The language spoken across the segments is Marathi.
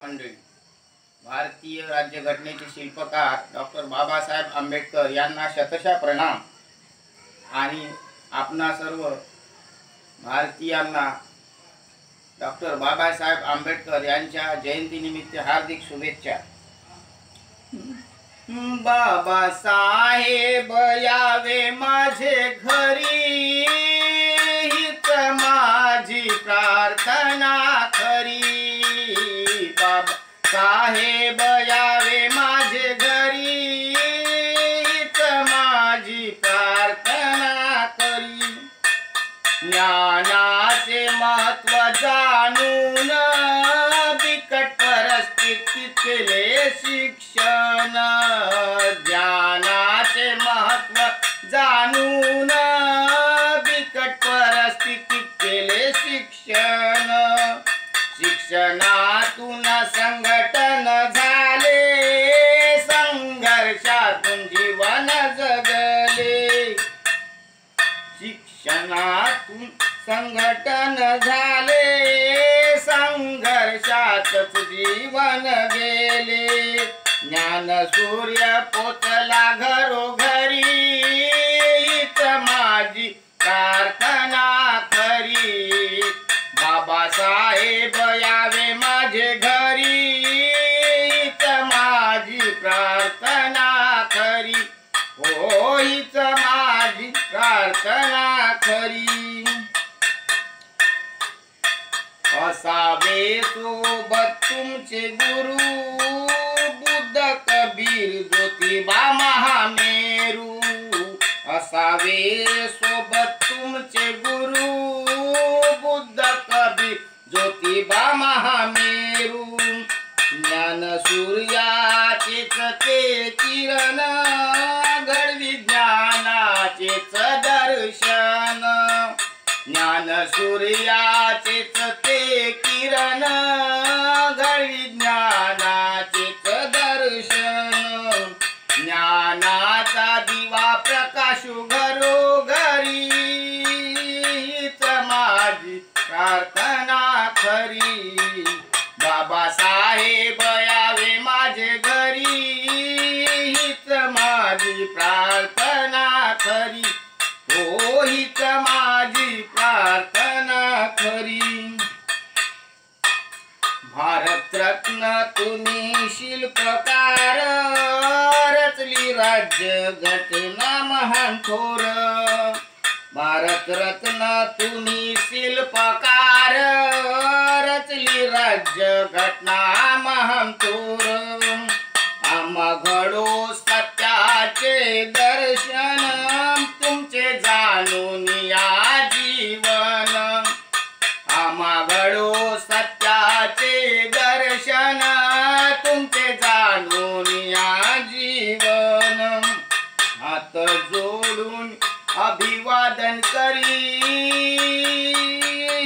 मंडळी, भारतीय राज्यघटनेचे शिल्पकार डॉक्टर बाबासाहेब आंबेडकर यांना शतशः प्रणाम आणि आपणा सर्व भारतीयांना डॉक्टर बाबासाहेब आंबेडकर यांच्या जयंतीनिमित्त हार्दिक शुभेच्छा। बाबासाहेब यावे माझे घरी, हीच माझी प्रार्थना खरी। बाबासाहेब यावे माझे घरी, हीच माझी प्रार्थना खरी। ज्ञानाचे महत्व जाणून बिकट परिस्थितीत केले शिक्षण। ज्ञानाचे महत्व जाणून बिकट परिस्थितीत केले शिक्षण। शिक्षणातून संघटन झाले, संघर्षातून जीवन जगले। शिक्षणातून संघटन झाले, संघर्षातच जीवन गेले। ज्ञान सूर्य पोचला घरोघरी, हीच माझी प्रार्थना खरी। बाबासाहेब यावे माझे घरी, हीच माझी प्रार्थना खरी। हो, हीच माझी प्रार्थना खरी। असावे सोबत तुमचे गुरु, बुद्ध कबीर ज्योतिबा महामेरू। असावे सोबत तुमचे गुरु, बुद्ध कबीर ज्योतिबा महामेरू। ज्ञान सूर्याचेच ते किरण, घडवी ज्ञानाचेच दर्शन। ज्ञान सूर्याचेच ते किरण, घडवी ज्ञानाचेच दर्शन। ज्ञानाचा दिवा प्रकाशू घरोघरी, हीच माझी प्रार्थना खरी। बाबासाहेब यावे माझे घरी, हीच माझी प्रार्थना खरी। हो, हीच माझी प्रार्थना खरी। भारतरत्न तुम्ही शिल्पकार, रचली राज्य घटना महान थोर। भारतरत्न तुम्ही शिल्पकार, रचली राज्य घटना महान थोर। आम्हा घडो सत्याचे दर्शन, तुमचे जाणून या जीवन। आम्हा घडो सत्याचे दर्शन, तुमचे जाणून या जीवन। हात जोडून अभिवादन करी,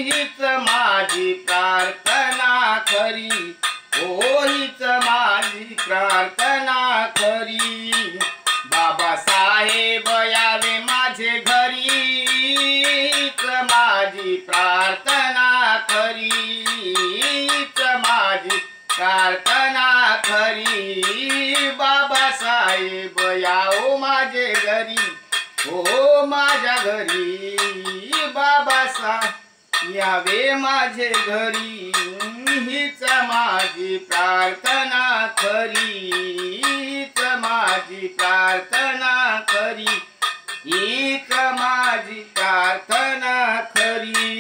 हीच माझी प्रार्थना खरी। हो, हीच माझी प्रार्थना खरी। बाबासाहेब यावे माझे घरी, हीच माझी प्रार्थना खरी। हीच माझी प्रार्थना खरी। बाबासाहेब यावो माझे घरी, हो माझ्या घरी। बाबासाहेब यावे माझे घरी, हीच माझी प्रार्थना खरी। हीच माझी प्रार्थना खरी, हीच माझी प्रार्थना खरी।